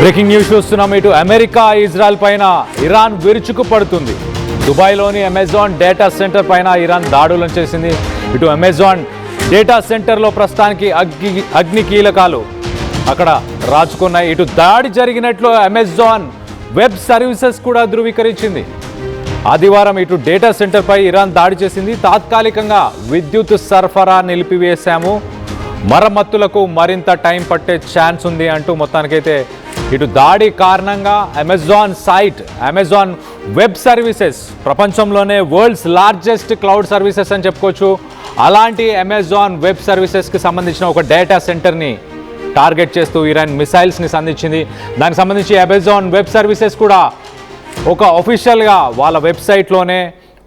Breaking news చూస్తున్నాం. ఇటు America Israel పైన ఇరాన్ విరుచుకు పడుతుంది. దుబాయ్లోని అమెజాన్ డేటా సెంటర్ పైన ఇరాన్ దాడులను చేసింది. ఇటు అమెజాన్ డేటా సెంటర్లో ప్రస్తుతానికి అగ్ని కీలకాలు అక్కడ రాచుకున్నాయి. ఇటు దాడి జరిగినట్లు అమెజాన్ వెబ్ సర్వీసెస్ కూడా ధృవీకరించింది. ఆదివారం ఇటు డేటా సెంటర్పై ఇరాన్ దాడి చేసింది. తాత్కాలికంగా విద్యుత్ సరఫరా నిలిపివేశాము, మరమ్మతులకు మరింత టైం పట్టే ఛాన్స్ ఉంది అంటూ మొత్తానికైతే ఇటు దాడి కారణంగా అమెజాన్ వెబ్ సర్వీసెస్ ప్రపంచంలోనే వరల్డ్స్ లార్జెస్ట్ క్లౌడ్ సర్వీసెస్ అని చెప్పుకోవచ్చు. అలాంటి అమెజాన్ వెబ్ సర్వీసెస్కి సంబంధించిన ఒక డేటా సెంటర్ని టార్గెట్ చేస్తూ ఇరాన్ మిసైల్స్ని సంధించింది. దానికి సంబంధించి అమెజాన్ వెబ్ సర్వీసెస్ కూడా ఒక అఫీషియల్గా వాళ్ళ వెబ్సైట్లోనే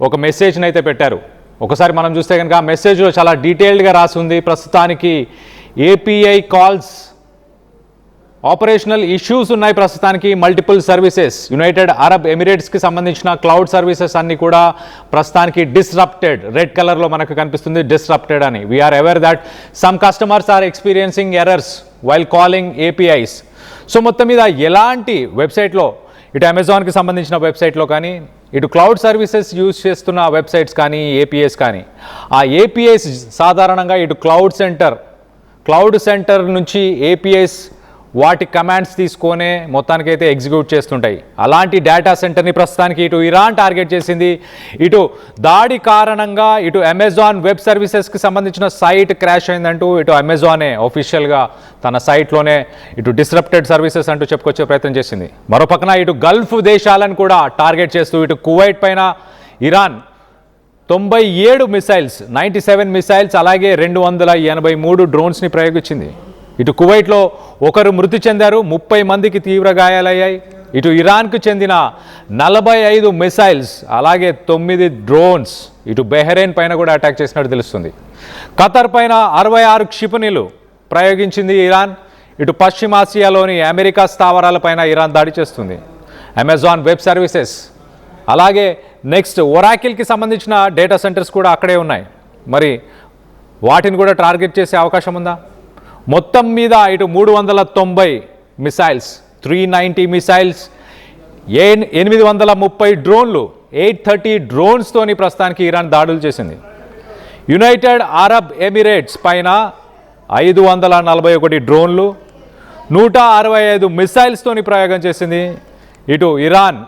ఒక మెసేజ్ని అయితే పెట్టారు. ఒకసారి మనం చూస్తే కనుక ఆ మెసేజ్లో చాలా డీటెయిల్డ్గా రాసి ఉంది. ప్రస్తుతానికి ఏపీఐ కాల్స్ ఆపరేషనల్ ఇష్యూస్ ఉన్నాయి. ప్రస్తుతానికి మల్టిపుల్ సర్వీసెస్ యునైటెడ్ అరబ్ ఎమిరేట్స్కి సంబంధించిన క్లౌడ్ సర్వీసెస్ అన్ని కూడా ప్రస్తుతానికి డిస్రప్టెడ్, రెడ్ కలర్లో మనకు కనిపిస్తుంది డిస్రప్టెడ్ అని. We are aware that some customers are experiencing errors while calling APIs. So మొత్తం మీద ఎలాంటి వెబ్సైట్లో ఇటు అమెజాన్కి సంబంధించిన వెబ్సైట్లో కానీ ఇటు క్లౌడ్ సర్వీసెస్ యూజ్ చేస్తున్న వెబ్సైట్స్ కానీ ఏపీఎస్ కానీ ఆ ఏపీఎస్ సాధారణంగా ఇటు క్లౌడ్ సెంటర్ నుంచి ఏపీఎస్ వాటి కమాండ్స్ తీసుకొనే మొత్తానికైతే ఎగ్జిక్యూట్ చేస్తుంటాయి. అలాంటి డేటా సెంటర్ని ప్రస్తుతానికి ఇటు ఇరాన్ టార్గెట్ చేసింది. ఇటు దాడి కారణంగా ఇటు అమెజాన్ వెబ్ సర్వీసెస్కి సంబంధించిన సైట్ క్రాష్ అయిందంటూ ఇటు అమెజానే ఆఫీషియల్గా తన సైట్లోనే ఇటు డిస్రప్టెడ్ సర్వీసెస్ అంటూ చెప్పుకొచ్చే ప్రయత్నం చేసింది. మరోపక్కన ఇటు గల్ఫ్ దేశాలను కూడా టార్గెట్ చేస్తూ ఇటు కువైట్ పైన ఇరాన్ 97 మిసైల్స్ 97 మిసైల్స్ అలాగే 283 డ్రోన్స్ని ప్రయోగించింది. ఇటు కువైట్లో ఒకరు మృతి చెందారు, 30 మందికి తీవ్ర గాయాలయ్యాయి. ఇటు ఇరాన్కు చెందిన 45 మిసైల్స్ అలాగే 9 డ్రోన్స్ ఇటు బెహ్రెయిన్ పైన కూడా అటాక్ చేసినట్టు తెలుస్తుంది. ఖతర్ పైన 66 క్షిపణులు ప్రయోగించింది ఇరాన్. ఇటు పశ్చిమాసియాలోని అమెరికా స్థావరాలపైన ఇరాన్ దాడి చేస్తుంది. అమెజాన్ వెబ్ సర్వీసెస్ అలాగే నెక్స్ట్ ఒరాకిల్కి సంబంధించిన డేటా సెంటర్స్ కూడా అక్కడే ఉన్నాయి. మరి వాటిని కూడా టార్గెట్ చేసే అవకాశం ఉందా? మొత్తం మీద ఇటు 390 మిసైల్స్, 390 మిసైల్స్, 830 డ్రోన్లు, 830 డ్రోన్స్తోని ప్రస్తుతానికి ఇరాన్ దాడులు చేసింది. యునైటెడ్ అరబ్ ఎమిరేట్స్ పైన 541 డ్రోన్లు, 165 మిసైల్స్తోని ప్రయోగం చేసింది. ఇటు ఇరాన్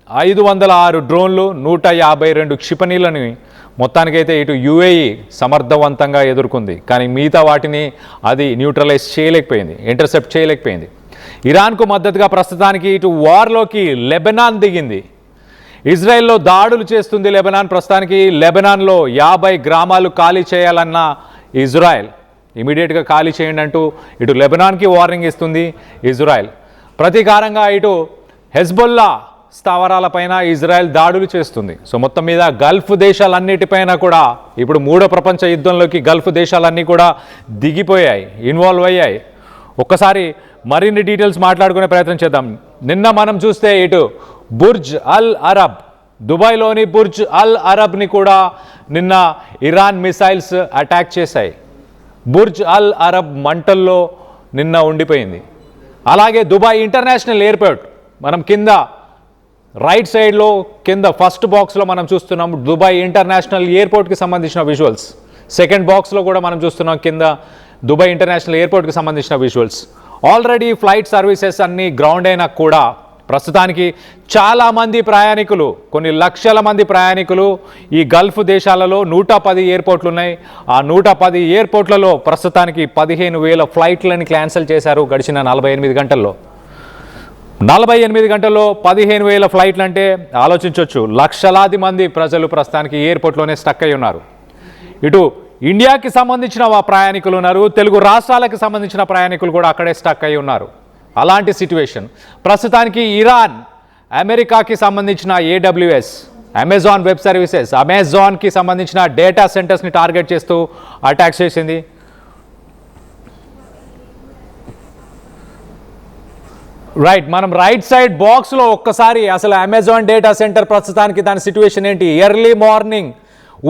506 డ్రోన్లు, 152 క్షిపణులని మొత్తానికైతే ఇటు యుఏఈ సమర్థవంతంగా ఎదుర్కొంది. కానీ మిగతా వాటిని అది న్యూట్రలైజ్ చేయలేకపోయింది, ఇంటర్సెప్ట్ చేయలేకపోయింది. ఇరాన్కు మద్దతుగా ప్రస్తుతానికి ఇటు వార్లోకి లెబనాన్ దిగింది. ఇజ్రాయెల్లో దాడులు చేస్తుంది లెబనాన్. ప్రస్తుతానికి లెబనాన్లో 50 గ్రామాలు ఖాళీ చేయాలన్న ఇజ్రాయెల్ ఇమీడియట్గా ఖాళీ చేయండి అంటూ ఇటు లెబనాన్కి వార్నింగ్ ఇస్తుంది ఇజ్రాయెల్. ప్రతీకారంగా ఇటు హెజ్బొల్లా స్థావరాలపైన ఇజ్రాయెల్ దాడులు చేస్తుంది. సో మొత్తం మీద గల్ఫ్ దేశాలన్నిటిపైన కూడా ఇప్పుడు మూడో ప్రపంచ యుద్ధంలోకి గల్ఫ్ దేశాలన్నీ కూడా దిగిపోయాయి, ఇన్వాల్వ్ అయ్యాయి. ఒక్కసారి మరిన్ని డీటెయిల్స్ మాట్లాడుకునే ప్రయత్నం చేద్దాం. నిన్న మనం చూస్తే ఇటు బుర్జ్ అల్ అరబ్, దుబాయ్లోని బుర్జ్ అల్ అరబ్ని కూడా నిన్న ఇరాన్ మిసైల్స్ అటాక్ చేశాయి. బుర్జ్ అల్ అరబ్ మంటల్లో నిన్న ఉండిపోయింది. అలాగే దుబాయ్ ఇంటర్నేషనల్ ఎయిర్పోర్ట్ మనం కింద రైట్ సైడ్లో కింద ఫస్ట్ బాక్స్లో మనం చూస్తున్నాం దుబాయ్ ఇంటర్నేషనల్ ఎయిర్పోర్ట్కి సంబంధించిన విజువల్స్. సెకండ్ బాక్స్లో కూడా మనం చూస్తున్నాం కింద దుబాయ్ ఇంటర్నేషనల్ ఎయిర్పోర్ట్కి సంబంధించిన విజువల్స్. ఆల్రెడీ ఫ్లైట్ సర్వీసెస్ అన్నీ గ్రౌండ్ అయినా కూడా ప్రస్తుతానికి చాలామంది ప్రయాణికులు, కొన్ని లక్షల మంది ప్రయాణికులు ఈ గల్ఫ్ దేశాలలో 110 ఎయిర్పోర్ట్లు ఉన్నాయి. ఆ 110 ఎయిర్పోర్ట్లలో ప్రస్తుతానికి 15,000 ఫ్లైట్లని క్యాన్సిల్ చేశారు గడిచిన 48 గంటల్లో. 48 గంటల్లో 15,000 ఫ్లైట్లు అంటే ఆలోచించవచ్చు. లక్షలాది మంది ప్రజలు ప్రస్తుతానికి ఎయిర్పోర్ట్లోనే స్టక్ అయి ఉన్నారు. ఇటు ఇండియాకి సంబంధించిన ప్రయాణికులు ఉన్నారు, తెలుగు రాష్ట్రాలకు సంబంధించిన ప్రయాణికులు కూడా అక్కడే స్టక్ అయి ఉన్నారు. అలాంటి సిచ్యువేషన్ ప్రస్తుతానికి ఇరాన్ అమెరికాకి సంబంధించిన AWS అమెజాన్ వెబ్ సర్వీసెస్, అమెజాన్కి సంబంధించిన డేటా సెంటర్స్ని టార్గెట్ చేస్తూ అటాక్ చేసింది. రైట్, మనం రైట్ సైడ్ బాక్స్లో ఒక్కసారి అసలు అమెజాన్ డేటా సెంటర్ ప్రస్తుతానికి దాని సిచ్యువేషన్ ఏంటి? ఎర్లీ మార్నింగ్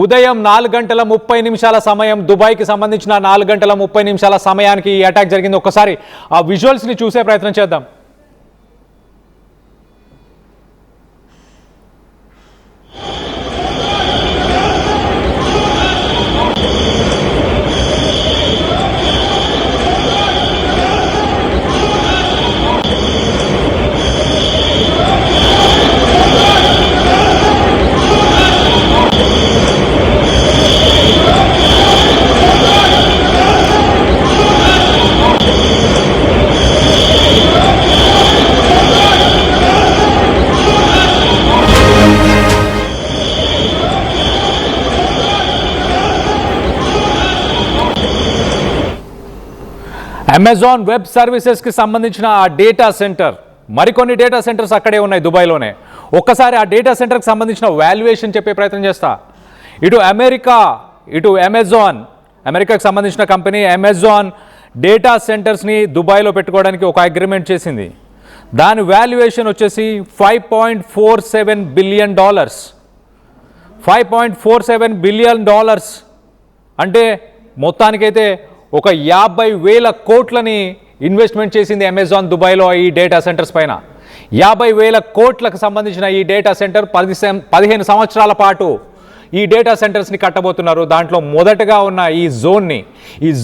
ఉదయం 4:30 సమయం, దుబాయ్కి సంబంధించిన 4:30 సమయానికి ఈ అటాక్ జరిగింది. ఒక్కసారి ఆ విజువల్స్ని చూసే ప్రయత్నం చేద్దాం. అమెజాన్ వెబ్ సర్వీసెస్కి సంబంధించిన ఆ డేటా సెంటర్, మరికొన్ని డేటా సెంటర్స్ అక్కడే ఉన్నాయి దుబాయ్లోనే. ఒక్కసారి ఆ డేటా సెంటర్కి సంబంధించిన వాల్యుయేషన్ చెప్పే ప్రయత్నం చేస్తా. ఇటు అమెరికాకి సంబంధించిన కంపెనీ అమెజాన్ డేటా సెంటర్స్ని దుబాయ్లో పెట్టుకోవడానికి ఒక అగ్రిమెంట్ చేసింది. దాని వాల్యుయేషన్ వచ్చేసి $5.47 బిలియన్. $5.47 బిలియన్ అంటే మొత్తానికైతే ఒక 50,000 కోట్లని ఇన్వెస్ట్మెంట్ చేసింది అమెజాన్ దుబాయ్లో ఈ డేటా సెంటర్స్ పైన. 50,000 కోట్లకు సంబంధించిన ఈ డేటా సెంటర్ 15 సంవత్సరాల పాటు ఈ డేటా సెంటర్స్ని కట్టబోతున్నారు. దాంట్లో మొదటగా ఉన్న ఈ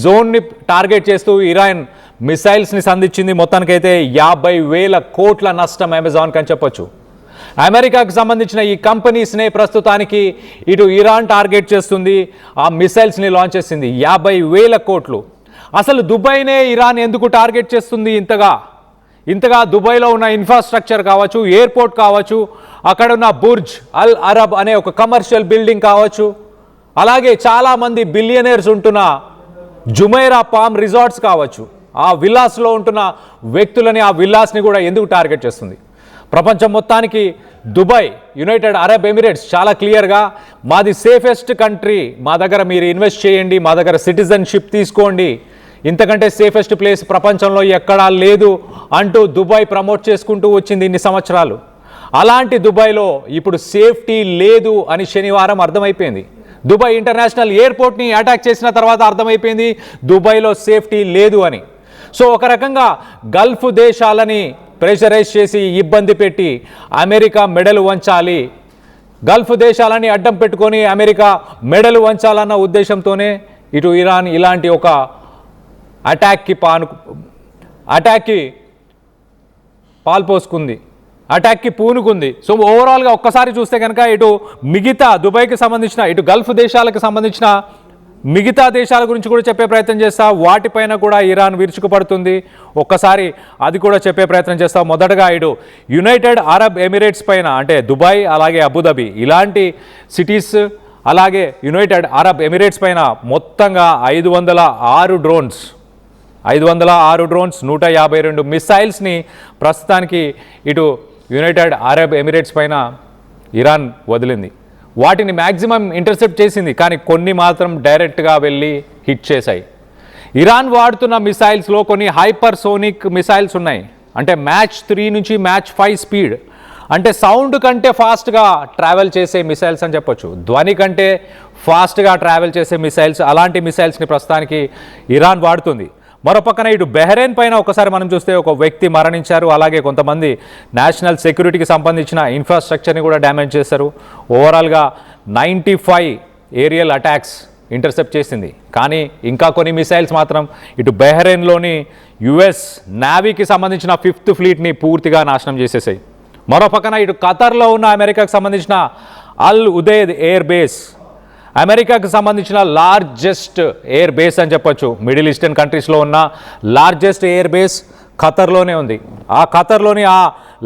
జోన్ని టార్గెట్ చేస్తూ ఇరాన్ మిసైల్స్ని సంధించింది. మొత్తానికైతే 50,000 కోట్ల నష్టం అమెజాన్కి అని చెప్పొచ్చు. అమెరికాకు సంబంధించిన ఈ కంపెనీస్నే ప్రస్తుతానికి ఇటు ఇరాన్ టార్గెట్ చేస్తుంది, ఆ మిసైల్స్ని లాంచ్ చేసింది. 50,000 కోట్లు. అసలు దుబాయ్నే ఇరాన్ ఎందుకు టార్గెట్ చేస్తుంది ఇంతగా? దుబాయ్లో ఉన్న ఇన్ఫ్రాస్ట్రక్చర్ కావచ్చు, ఎయిర్పోర్ట్ కావచ్చు, అక్కడ ఉన్న బుర్జ్ అల్ అరబ్ అనే ఒక కమర్షియల్ బిల్డింగ్ కావచ్చు, అలాగే చాలామంది బిలియనర్స్ ఉంటున్న జుమైరా పామ్ రిసార్ట్స్ కావచ్చు, ఆ విల్లాస్లో ఉంటున్న వ్యక్తులని, ఆ విల్లాస్ని కూడా ఎందుకు టార్గెట్ చేస్తుంది? ప్రపంచం మొత్తానికి దుబాయ్, యునైటెడ్ అరబ్ ఎమిరేట్స్ చాలా క్లియర్గా మాది సేఫెస్ట్ కంట్రీ, మా దగ్గర మీరు ఇన్వెస్ట్ చేయండి, మా దగ్గర సిటిజన్షిప్ తీసుకోండి, ఇంతకంటే సేఫెస్ట్ ప్లేస్ ప్రపంచంలో ఎక్కడా లేదు అంటూ దుబాయ్ ప్రమోట్ చేసుకుంటూ వచ్చింది ఇన్ని సంవత్సరాలు. అలాంటి దుబాయ్లో ఇప్పుడు సేఫ్టీ లేదు అని శనివారం అర్థమైపోయింది. దుబాయ్ ఇంటర్నేషనల్ ఎయిర్పోర్ట్ని అటాక్ చేసిన తర్వాత అర్థమైపోయింది దుబాయ్లో సేఫ్టీ లేదు అని. సో ఒక రకంగా గల్ఫ్ దేశాలని ప్రెషరైజ్ చేసి ఇబ్బంది పెట్టి అమెరికా మెడలు వంచాలి, గల్ఫ్ దేశాలని అడ్డం పెట్టుకొని అమెరికా మెడలు వంచాలన్న ఉద్దేశంతోనే ఇటు ఇరాన్ ఇలాంటి ఒక అటాక్కి పాల్పోసుకుంది, అటాక్కి పూనుకుంది. సో ఓవరాల్గా ఒక్కసారి చూస్తే కనుక ఇటు మిగతా దుబాయ్కి సంబంధించిన, ఇటు గల్ఫ్ దేశాలకు సంబంధించిన మిగతా దేశాల గురించి కూడా చెప్పే ప్రయత్నం చేస్తా. వాటిపైన కూడా ఇరాన్ విరుచుకుపడుతుంది, ఒక్కసారి అది కూడా చెప్పే ప్రయత్నం చేస్తా. మొదటగా ఇటు యునైటెడ్ అరబ్ ఎమిరేట్స్ పైన, అంటే దుబాయ్ అలాగే అబుదాబి ఇలాంటి సిటీస్, అలాగే యునైటెడ్ అరబ్ ఎమిరేట్స్ పైన మొత్తంగా 506 డ్రోన్స్, 152 మిసైల్స్ని ప్రస్తుతానికి ఇటు యునైటెడ్ అరబ్ ఎమిరేట్స్ పైన ఇరాన్ వదిలింది. వాటిని మ్యాక్సిమం ఇంటర్సెప్ట్ చేసింది, కానీ కొన్ని మాత్రం డైరెక్ట్గా వెళ్ళి హిట్ చేశాయి. ఇరాన్ వాడుతున్న మిసైల్స్లో కొన్ని హైపర్సోనిక్ మిసైల్స్ ఉన్నాయి, అంటే మ్యాచ్ 3 నుంచి మ్యాచ్ 5 స్పీడ్, అంటే సౌండ్ కంటే ఫాస్ట్గా ట్రావెల్ చేసే మిసైల్స్ అని చెప్పొచ్చు, ధ్వని కంటే ఫాస్ట్గా ట్రావెల్ చేసే మిసైల్స్. అలాంటి మిసైల్స్ని ప్రస్తుతానికి ఇరాన్ వాడుతుంది. మరోపక్కన ఇటు బెహ్రెయిన్ పైన ఒకసారి మనం చూస్తే ఒక వ్యక్తి మరణించారు, అలాగే కొంతమంది నేషనల్ సెక్యూరిటీకి సంబంధించిన ఇన్ఫ్రాస్ట్రక్చర్ని కూడా డ్యామేజ్ చేశారు. ఓవరాల్గా 95 ఏరియల్ అటాక్స్ ఇంటర్సెప్ట్ చేసింది. కానీ ఇంకా కొన్ని మిసైల్స్ మాత్రం ఇటు బెహ్రెయిన్లోని యుఎస్ నేవీకి సంబంధించిన 5th ఫ్లీట్ని పూర్తిగా నాశనం చేసేసాయి. మరోపక్కన ఇటు ఖతర్లో ఉన్న అమెరికాకు సంబంధించిన అల్ ఉదైద్ ఎయిర్ బేస్, అమెరికాకు సంబంధించిన లార్జెస్ట్ ఎయిర్ బేస్ అని చెప్పొచ్చు. మిడిల్ ఈస్టర్న్ కంట్రీస్లో ఉన్న లార్జెస్ట్ ఎయిర్ బేస్ ఖతర్లోనే ఉంది. ఆ ఖతర్లోని ఆ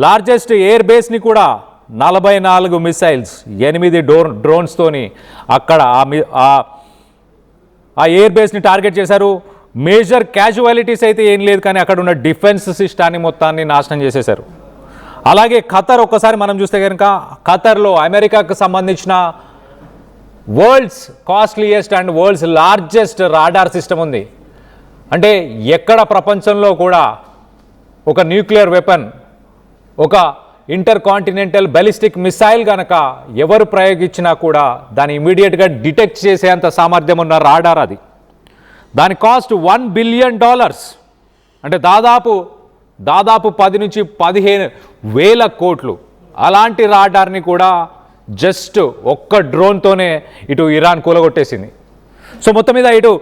లార్జెస్ట్ ఎయిర్ బేస్ని కూడా 44 మిసైల్స్, 8 డ్రోన్స్తోని అక్కడ ఆ ఎయిర్ బేస్ని టార్గెట్ చేశారు. మేజర్ క్యాజువాలిటీస్ అయితే ఏం లేదు, కానీ అక్కడ ఉన్న డిఫెన్స్ సిస్టాన్ని మొత్తాన్ని నాశనం చేసేశారు. అలాగే ఖతర్ ఒక్కసారి మనం చూస్తే కనుక ఖతర్లో అమెరికాకు సంబంధించిన world's costliest and world's largest radar system ఉంది. అంటే ఎక్కడ ప్రపంచంలో కూడా ఒక న్యూక్లియర్ వెపన్, ఒక ఇంటర్ కాంటినెంటల్ బ్యాలిస్టిక్ మిసైల్ గనక ఎవరు ప్రయోగించినా కూడా దాన్ని ఇమీడియట్గా డిటెక్ట్ చేసేంత సామర్థ్యం ఉన్న రాడార్ అది. దాని కాస్ట్ $1 బిలియన్, అంటే దాదాపు 10 నుంచి 15,000 కోట్లు. అలాంటి రాడార్ని కూడా జస్ట్ ఒక్క డ్రోన్తోనే ఇటు ఇరాన్ కూలగొట్టేసింది. సో మొత్తం మీద ఇటు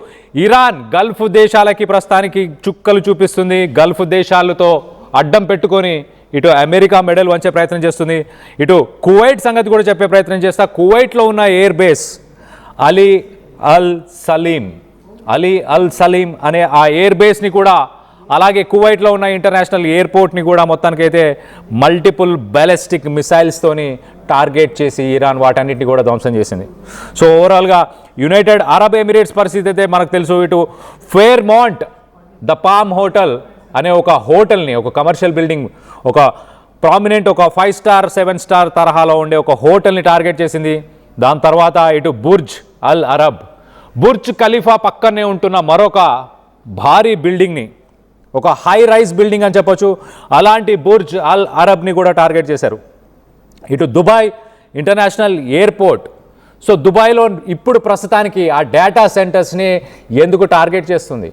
ఇరాన్ గల్ఫ్ దేశాలకి ప్రస్తుతానికి చుక్కలు చూపిస్తుంది. గల్ఫ్ దేశాలతో అడ్డం పెట్టుకొని ఇటు అమెరికా మెడల్ వంచే ప్రయత్నం చేస్తుంది. ఇటు కువైట్ సంగతి కూడా చెప్పే ప్రయత్నం చేస్తా. కువైట్లో ఉన్న ఎయిర్ బేస్ అలీ అల్ సలీం అనే ఆ ఎయిర్ బేస్ని కూడా, అలాగే కువైట్లో ఉన్న ఇంటర్నేషనల్ ఎయిర్పోర్ట్ని కూడా మొత్తానికైతే మల్టిపుల్ బ్యాలిస్టిక్ మిసైల్స్తోని టార్గెట్ చేసి ఇరాన్ వాటన్నిటిని కూడా ధ్వంసం చేసింది. సో ఓవరాల్గా యునైటెడ్ అరబ్ ఎమిరేట్స్ పరిస్థితి అయితే మనకు తెలుసు. ఇటు ఫెయిర్మాంట్ ద పామ్ హోటల్ అనే ఒక హోటల్ని, ఒక కమర్షియల్ బిల్డింగ్, ఒక ప్రామినెంట్, ఒక 5 స్టార్ 7 స్టార్ తరహాలో ఉండే ఒక హోటల్ని టార్గెట్ చేసింది. దాని తర్వాత ఇటు బుర్జ్ ఖలీఫా పక్కనే ఉంటున్న మరొక భారీ బిల్డింగ్ని, ఒక హై రైజ్ బిల్డింగ్ అని చెప్పొచ్చు, అలాంటి బుర్జ్ అల్ అరబ్ని కూడా టార్గెట్ చేశారు. ఇటు దుబాయ్ ఇంటర్నేషనల్ ఎయిర్పోర్ట్. సో దుబాయ్లో ఇప్పుడు ప్రస్తుతానికి ఆ డేటా సెంటర్స్ని ఎందుకు టార్గెట్ చేస్తుంది?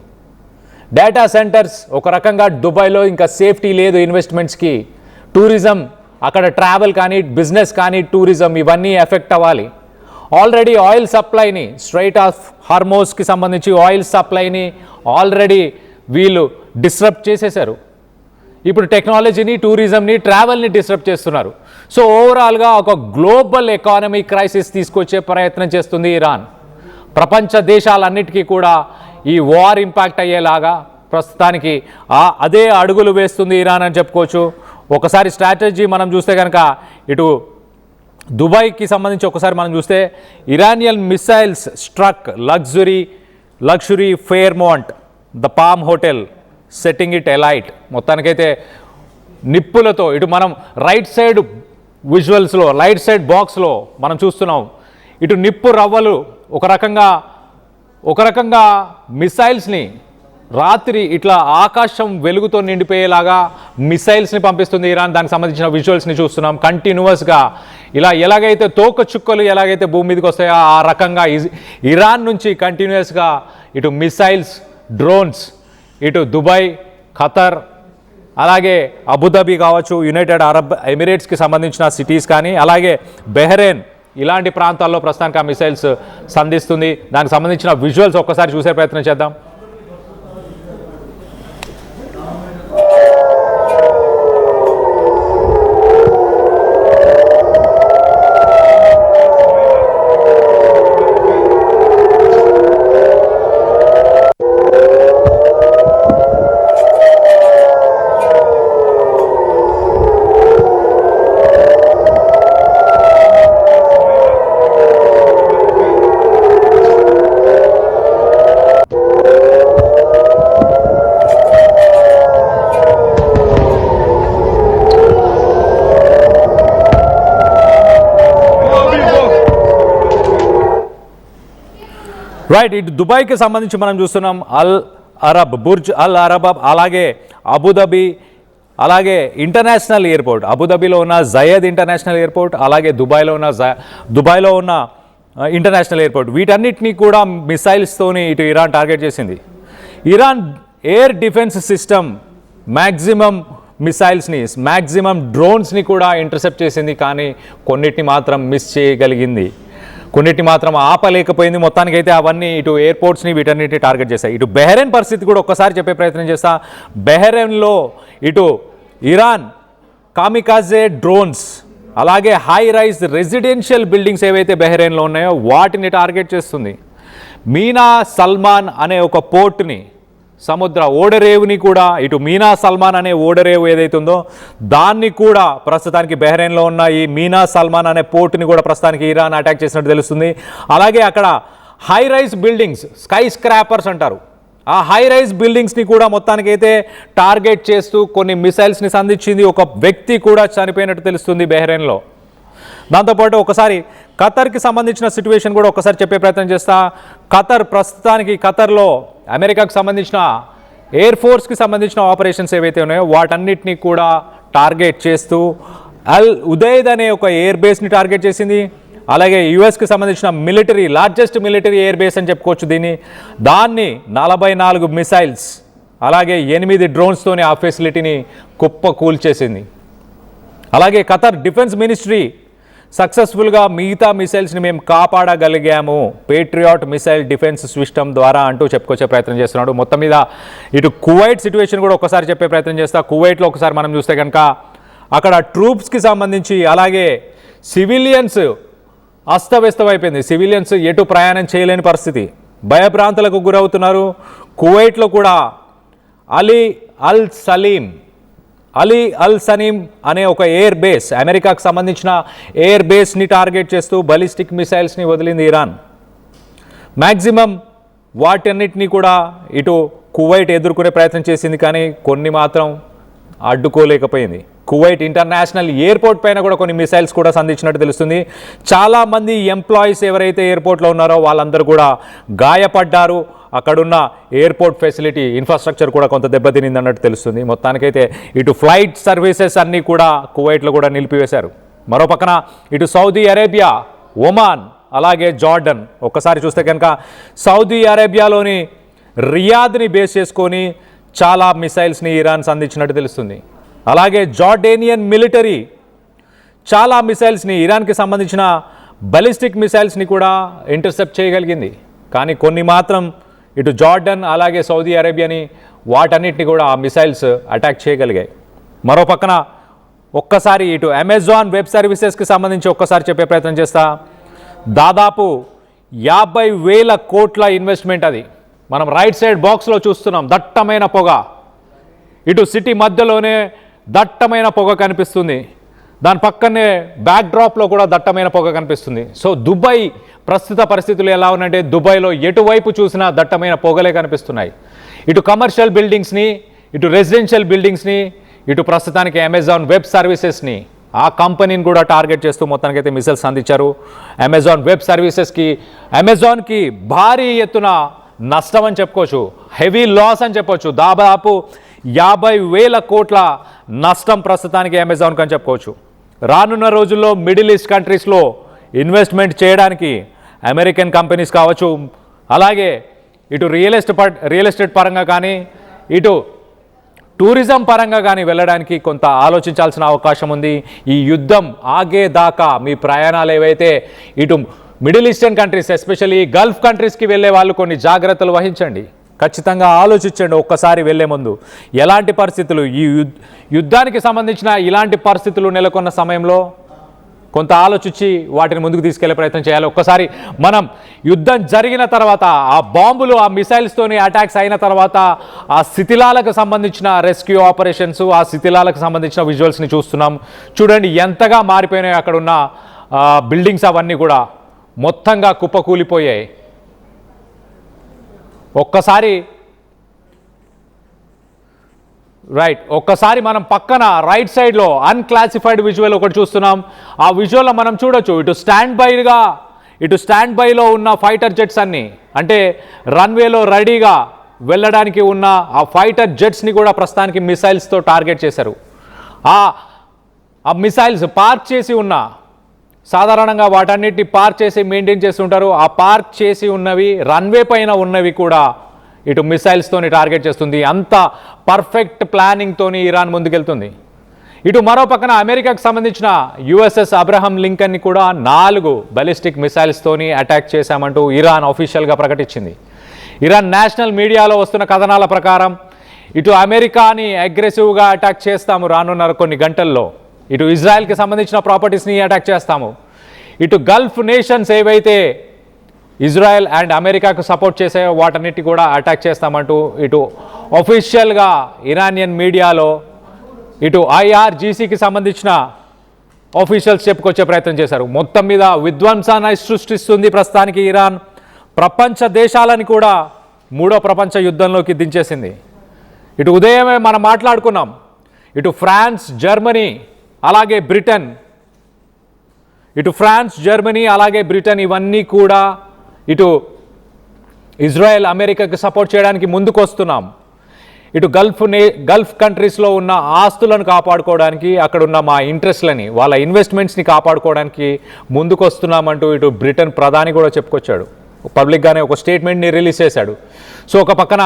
డేటా సెంటర్స్ ఒక రకంగా దుబాయ్లో ఇంకా సేఫ్టీ లేదు ఇన్వెస్ట్మెంట్స్కి. టూరిజం, అక్కడ ట్రావెల్ కానీ, బిజినెస్ కానీ, టూరిజం ఇవన్నీ ఎఫెక్ట్ అవ్వాలి. ఆల్రెడీ ఆయిల్ సప్లైని, స్ట్రైట్ ఆఫ్ హార్మోస్కి సంబంధించి ఆయిల్ సప్లైని ఆల్రెడీ వీళ్ళు డిస్రప్ట్ చేసేశారు. ఇప్పుడు టెక్నాలజీని, టూరిజంని, ట్రావెల్ని డిస్రప్ట్ చేస్తున్నారు. సో ఓవరాల్గా ఒక గ్లోబల్ ఎకానమీ క్రైసిస్ తీసుకొచ్చే ప్రయత్నం చేస్తుంది ఇరాన్. ప్రపంచ దేశాలన్నిటికీ కూడా ఈ వార్ ఇంపాక్ట్ అయ్యేలాగా ప్రస్తుతానికి అదే అడుగులు వేస్తుంది ఇరాన్ అని చెప్పుకోవచ్చు. ఒకసారి స్ట్రాటజీ మనం చూస్తే కనుక ఇటు దుబాయ్కి సంబంధించి ఒకసారి మనం చూస్తే Iranian missiles struck luxury Fairmont the Palm hotel setting it elite. మొత్తానికైతే నిప్పులతో ఇటు మనం రైట్ సైడ్ విజువల్స్లో, రైట్ సైడ్ బాక్స్లో మనం చూస్తున్నాం. ఇటు నిప్పు రవ్వలు ఒక రకంగా మిసైల్స్ని రాత్రి ఇట్లా ఆకాశం వెలుగుతో నిండిపోయేలాగా మిసైల్స్ని పంపిస్తుంది ఇరాన్. దానికి సంబంధించిన విజువల్స్ని చూస్తున్నాం. కంటిన్యూస్గా ఇలా ఎలాగైతే తోక చుక్కలు ఎలాగైతే భూమి మీదకి వస్తాయో ఆ రకంగా ఇరాన్ నుంచి కంటిన్యూస్గా ఇటు మిసైల్స్, డ్రోన్స్ ఇటు దుబాయ్, ఖతర్, అలాగే అబుదాబి కావచ్చు, యునైటెడ్ అరబ్ ఎమిరేట్స్కి సంబంధించిన సిటీస్ కానీ, అలాగే బెహ్రెయిన్ ఇలాంటి ప్రాంతాల్లో ప్రస్తుతానికి ఆ మిసైల్స్ సంధిస్తుంది. దానికి సంబంధించిన విజువల్స్ ఒక్కసారి చూసే ప్రయత్నం చేద్దాం. రైట్, ఇటు దుబాయ్కి సంబంధించి మనం చూస్తున్నాం బుర్జ్ అల్ అరబ్, అలాగే అబుదాబి, అలాగే ఇంటర్నేషనల్ ఎయిర్పోర్ట్, అబుదాబిలో ఉన్న జయద్ ఇంటర్నేషనల్ ఎయిర్పోర్ట్, అలాగే దుబాయ్లో ఉన్న ఇంటర్నేషనల్ ఎయిర్పోర్ట్, వీటన్నిటినీ కూడా మిసైల్స్తోని ఇటు ఇరాన్ టార్గెట్ చేసింది. Iran air defence system maximum మిసైల్స్ని, మ్యాక్సిమం డ్రోన్స్ని కూడా ఇంటర్సెప్ట్ చేసింది. కానీ కొన్నిటిని మాత్రం మిస్ చేయగలిగింది, కొన్నిటిని మాత్రం ఆపలేకపోయింది. మొత్తానికైతే అవన్నీ ఇటు ఎయిర్పోర్ట్స్ని వీటన్నిటిని టార్గెట్ చేశాయి. ఇటు బెహ్రెయిన్ పరిస్థితి కూడా ఒక్కసారి చెప్పే ప్రయత్నం చేస్తా. బెహ్రెయిన్లో ఇటు ఇరాన్ కామికాజే డ్రోన్స్, అలాగే హై రైజ్ రెసిడెన్షియల్ బిల్డింగ్స్ ఏవైతే బెహ్రెయిన్లో ఉన్నాయో వాటిని టార్గెట్ చేస్తుంది. మీనా సల్మాన్ అనే ఒక పోర్ట్ని, సముద్ర ఓడరేవుని కూడా, ఇటు మీనా సల్మాన్ అనే ఓడరేవు ఏదైతే ఉందో దాన్ని కూడా ప్రస్తుతానికి బెహ్రెయిన్లో ఉన్న ఈ మీనా సల్మాన్ అనే పోర్ట్ని కూడా ప్రస్తుతానికి ఇరాన్ అటాక్ చేసినట్టు తెలుస్తుంది. అలాగే అక్కడ high rise buildings, skyscrapers అంటారు, ఆ హై రైజ్ బిల్డింగ్స్ని కూడా మొత్తానికైతే టార్గెట్ చేస్తూ కొన్ని మిసైల్స్ని సంధించింది. ఒక వ్యక్తి కూడా చనిపోయినట్టు తెలుస్తుంది బెహ్రెయిన్లో. దాంతోపాటు ఒకసారి ఖతర్కి సంబంధించిన సిచ్యువేషన్ కూడా ఒకసారి చెప్పే ప్రయత్నం చేస్తా. ప్రస్తుతానికి ఖతర్లో అమెరికాకు సంబంధించిన ఎయిర్ ఫోర్స్కి సంబంధించిన ఆపరేషన్స్ ఏవైతే ఉన్నాయో వాటన్నిటినీ కూడా టార్గెట్ చేస్తూ అల్ ఉదైద్ అనే ఒక ఎయిర్ బేస్ని టార్గెట్ చేసింది. అలాగే యుఎస్కి సంబంధించిన లార్జెస్ట్ మిలిటరీ ఎయిర్ బేస్ అని చెప్పుకోవచ్చు దాన్ని 44 మిసైల్స్ అలాగే 8 డ్రోన్స్తోని ఆ ఫెసిలిటీని కూల్చేసింది. అలాగే ఖతర్ డిఫెన్స్ మినిస్ట్రీ సక్సెస్ఫుల్గా మిగతా మిసైల్స్ని మేము కాపాడగలిగాము పేట్రియాట్ మిసైల్ డిఫెన్స్ సిస్టమ్ ద్వారా అంటూ చెప్పుకొచ్చే ప్రయత్నం చేస్తున్నాడు. మొత్తం మీద ఇటు కువైట్ సిచ్యువేషన్ కూడా ఒకసారి చెప్పే ప్రయత్నం చేస్తా. కువైట్లో ఒకసారి మనం చూస్తే కనుక అక్కడ ట్రూప్స్కి సంబంధించి అలాగే సివిలియన్స్ అస్తవ్యస్తమైపోయింది. సివిలియన్స్ ఎటు ప్రయాణం చేయలేని పరిస్థితి, భయభ్రాంతులకు గురవుతున్నారు. కువైట్లో కూడా అలీ అల్ సలీం అనే ఒక ఎయిర్ బేస్, అమెరికాకు సంబంధించిన ఎయిర్ బేస్ని టార్గెట్ చేస్తూ బలిస్టిక్ మిసైల్స్ని వదిలింది ఇరాన్. మ్యాక్సిమం వాటన్నిటినీ కూడా ఇటు కువైట్ ఎదుర్కొనే ప్రయత్నం చేసింది, కానీ కొన్ని మాత్రం అడ్డుకోలేకపోయింది. కువైట్ ఇంటర్నేషనల్ ఎయిర్పోర్ట్ పైన కూడా కొన్ని మిసైల్స్ కూడా సంధించినట్టు తెలుస్తుంది. చాలామంది ఎంప్లాయీస్ ఎవరైతే ఎయిర్పోర్ట్లో ఉన్నారో వాళ్ళందరూ కూడా గాయపడ్డారు. అక్కడున్న ఎయిర్పోర్ట్ ఫెసిలిటీ ఇన్ఫ్రాస్ట్రక్చర్ కూడా కొంత దెబ్బతినింది అన్నట్టు తెలుస్తుంది. మొత్తానికైతే ఇటు ఫ్లైట్ సర్వీసెస్ అన్నీ కూడా కువైట్లో కూడా నిలిపివేశారు. మరో పక్కన ఇటు సౌదీ అరేబియా, ఒమాన్ అలాగే జార్డన్ ఒక్కసారి చూస్తే కనుక సౌదీ అరేబియాలోని రియాద్ని బేస్ చేసుకొని చాలా మిసైల్స్ని ఇరాన్ సంధించినట్టు తెలుస్తుంది. అలాగే జార్డేనియన్ మిలిటరీ చాలా మిసైల్స్ని, ఇరాన్కి సంబంధించిన బలిస్టిక్ మిసైల్స్ని కూడా ఇంటర్సెప్ట్ చేయగలిగింది. కానీ కొన్ని మాత్రం ఇటు జార్డన్ అలాగే సౌదీ అరేబియాని వాటన్నిటిని కూడా ఆ మిసైల్స్ అటాక్ చేయగలిగాయి. మరో పక్కన ఒక్కసారి ఇటు అమెజాన్ వెబ్ సర్వీసెస్కి సంబంధించి ఒక్కసారి చెప్పే ప్రయత్నం చేస్తా. దాదాపు 50,000 కోట్ల ఇన్వెస్ట్మెంట్ అది. మనం రైట్ సైడ్ బాక్స్లో చూస్తున్నాం దట్టమైన పొగ. ఇటు సిటీ మధ్యలోనే దట్టమైన పొగ కనిపిస్తుంది, దాని పక్కనే బ్యాక్డ్రాప్లో కూడా దట్టమైన పొగ కనిపిస్తుంది. సో దుబాయ్ ప్రస్తుత పరిస్థితులు ఎలా ఉన్నాయంటే దుబాయ్లో ఎటువైపు చూసినా దట్టమైన పొగలే కనిపిస్తున్నాయి. ఇటు కమర్షియల్ బిల్డింగ్స్ని, ఇటు రెసిడెన్షియల్ బిల్డింగ్స్ని, ఇటు ప్రస్తుతానికి అమెజాన్ వెబ్ సర్వీసెస్ని, ఆ కంపెనీని కూడా టార్గెట్ చేస్తూ మొత్తానికైతే మిసైల్స్ అందించారు. అమెజాన్ వెబ్ సర్వీసెస్కి, అమెజాన్కి భారీ ఎత్తున నష్టం అని చెప్పుకోవచ్చు, హెవీ లాస్ అని చెప్పొచ్చు. దాదాపు 50,000 కోట్ల నష్టం ప్రస్తుతానికి అమెజాన్కి అని చెప్పుకోవచ్చు. రానున్న రోజుల్లో మిడిల్ ఈస్ట్ కంట్రీస్లో ఇన్వెస్ట్మెంట్ చేయడానికి అమెరికన్ కంపెనీస్ కావచ్చు, అలాగే ఇటు రియల్ ఎస్టేట్ పరంగా కానీ ఇటు టూరిజం పరంగా కానీ వెళ్ళడానికి కొంత ఆలోచించాల్సిన అవకాశం ఉంది. ఈ యుద్ధం ఆగేదాకా మీ ప్రయాణాలు ఏవైతే ఇటు middle eastern countries especially Gulf కంట్రీస్కి వెళ్ళే వాళ్ళు కొన్ని జాగ్రత్తలు వహించండి. ఖచ్చితంగా ఆలోచించండి ఒక్కసారి వెళ్ళే ముందు. ఎలాంటి పరిస్థితులు, ఈ యుద్ధానికి సంబంధించిన ఇలాంటి పరిస్థితులు నెలకొన్న సమయంలో కొంత ఆలోచించి వాటిని ముందుకు తీసుకెళ్లే ప్రయత్నం చేయాలి. ఒక్కసారి మనం యుద్ధం జరిగిన తర్వాత ఆ బాంబులు, ఆ మిసైల్స్తోని అటాక్స్ అయిన తర్వాత ఆ శిథిలాలకు సంబంధించిన రెస్క్యూ ఆపరేషన్స్, ఆ శిథిలాలకు సంబంధించిన విజువల్స్ని చూస్తున్నాం. చూడండి ఎంతగా మారిపోయినాయి. అక్కడ ఉన్న బిల్డింగ్స్ అవన్నీ కూడా మొత్తంగా కుప్పకూలిపోయాయి. ఒక్కసారి మనం పక్కన రైట్ సైడ్లో అన్క్లాసిఫైడ్ విజువల్ ఒకటి చూస్తున్నాం. ఆ విజువల్లో మనం చూడొచ్చు ఇటు స్టాండ్ బైలో ఉన్న ఫైటర్ జెట్స్ అన్నీ, అంటే రన్వేలో రెడీగా వెళ్ళడానికి ఉన్న ఆ ఫైటర్ జెట్స్ని కూడా ప్రస్తుతానికి మిసైల్స్తో టార్గెట్ చేశారు. ఆ మిసైల్స్ పార్క్ చేసి ఉన్న, సాధారణంగా వాటన్నిటిని పార్క్ చేసి మెయింటైన్ చేసి ఉంటారు, ఆ పార్క్ చేసి ఉన్నవి రన్వే పైన ఉన్నవి కూడా ఇటు మిసైల్స్తోని టార్గెట్ చేస్తుంది. అంత పర్ఫెక్ట్ ప్లానింగ్తోని ఇరాన్ ముందుకెళ్తుంది. ఇటు మరో పక్కన అమెరికాకు సంబంధించిన యుఎస్ఎస్ అబ్రహం లింకన్ని కూడా 4 బలిస్టిక్ మిసైల్స్తోని అటాక్ చేశామంటూ ఇరాన్ అఫీషియల్గా ప్రకటించింది. ఇరాన్ నేషనల్ మీడియాలో వస్తున్న కథనాల ప్రకారం ఇటు అమెరికాని అగ్రెసివ్గా అటాక్ చేస్తాము రానున్న కొన్ని గంటల్లో, ఇటు ఇజ్రాయెల్కి సంబంధించిన ప్రాపర్టీస్ని అటాక్ చేస్తాము, ఇటు గల్ఫ్ నేషన్స్ ఏవైతే ఇజ్రాయెల్ అండ్ అమెరికాకు సపోర్ట్ చేసే వాటన్నిటి కూడా అటాక్ చేస్తామంటూ ఇటు అఫీషియల్గా ఇరానియన్ మీడియాలో ఇటు IRGCకి సంబంధించిన ఆఫీషియల్స్ చెప్పుకొచ్చే ప్రయత్నం చేశారు. మొత్తం మీద విధ్వంసాన్ని సృష్టిస్తుంది ప్రస్తుతానికి ఇరాన్. ప్రపంచ దేశాలని కూడా 3వ ప్రపంచ యుద్ధంలోకి దించేసింది. ఇటు ఉదయమే మనం మాట్లాడుకున్నాం, ఇటు ఫ్రాన్స్, జర్మనీ అలాగే బ్రిటన్ ఇవన్నీ కూడా ఇటు ఇజ్రాయెల్ అమెరికాకి సపోర్ట్ చేయడానికి ముందుకు వస్తున్నాం. ఇటు గల్ఫ్ కంట్రీస్లో ఉన్న ఆస్తులను కాపాడుకోవడానికి, అక్కడ ఉన్న మా ఇంట్రెస్ట్లని, వాళ్ళ ఇన్వెస్ట్మెంట్స్ని కాపాడుకోవడానికి ముందుకు వస్తున్నామంటూ ఇటు బ్రిటన్ ప్రధాని కూడా చెప్పుకొచ్చాడు. పబ్లిక్గానే ఒక స్టేట్మెంట్ని రిలీజ్ చేశాడు. సో ఒక పక్కన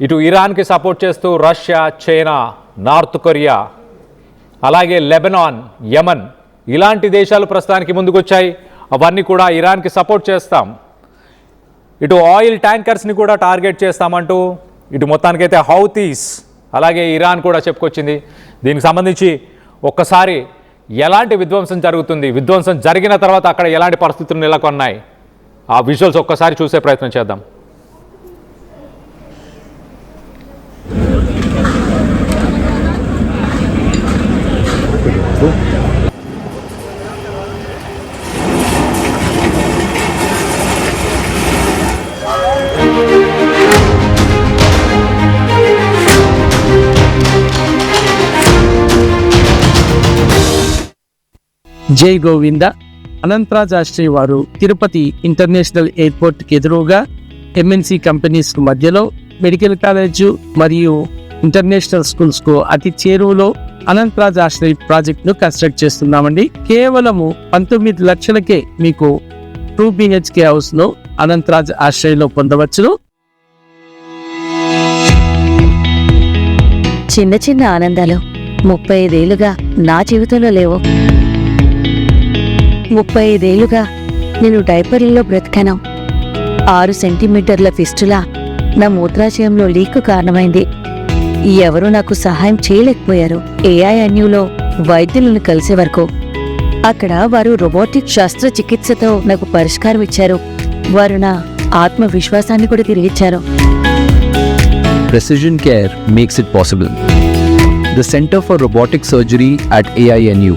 ఇటు ఇరాన్కి సపోర్ట్ చేస్తూ రష్యా, చైనా, నార్త్ కొరియా, అలాగే లెబనాన్, యమన్ ఇలాంటి దేశాలు ప్రస్తుతానికి ముందుకొచ్చాయి. అవన్నీ కూడా ఇరాన్కి సపోర్ట్ చేస్తాం, ఇటు ఆయిల్ ట్యాంకర్స్ని కూడా టార్గెట్ చేస్తామంటూ ఇటు మొత్తానికైతే హౌతీస్ అలాగే ఇరాన్ కూడా చెప్పుకొచ్చింది. దీనికి సంబంధించి ఒక్కసారి ఎలాంటి విధ్వంసం జరుగుతుంది, విధ్వంసం జరిగిన తర్వాత అక్కడ ఎలాంటి పరిస్థితులు నెలకొన్నాయి, ఆ విజువల్స్ ఒక్కసారి చూసే ప్రయత్నం చేద్దాం. జై గోవింద. అనంతరాజ్ ఆశ్రయ్ వారు తిరుపతి ఇంటర్నేషనల్ ఎయిర్పోర్ట్కి ఎదురుగా ఎంఎన్సి కంపెనీస్ మధ్యలో మెడికల్ కాలేజు మరియు ఇంటర్నేషనల్ స్కూల్స్కు అతి చేరువలో అనంతరాజ్ ఆశ్రయ్ ప్రాజెక్ట్ను కన్స్ట్రక్ట్ చేస్తున్నామండి. కేవలము 19 లక్షలకే మీకు 2 BHK హౌస్ను అనంతరాజ్ ఆశ్రయ్లో పొందవచ్చును. చిన్న చిన్న ఆనందాలు 35 ఏళ్లుగా నా జీవితంలో లేవు. 35 ఏళ్లుగా నేను డైపర్లలో బ్రతికాను. 6 సెంటీమీటర్ల ఫిస్టులా నా మూత్రాశయంలో లీక్ కారణమైంది. ఎవరూ నాకు సహాయం చేయలేకపోయారు. AINUలో వైద్యులను కలిసే వరకు అక్కడ వారు రోబోటిక్ శస్త్రచికిత్సతో నాకు పరిష్కారం ఇచ్చారు. వారు నా ఆత్మవిశ్వాసాన్ని కూడా తిరిగిచ్చారు. Precision care makes it possible. The Center for Robotic Surgery at AINU.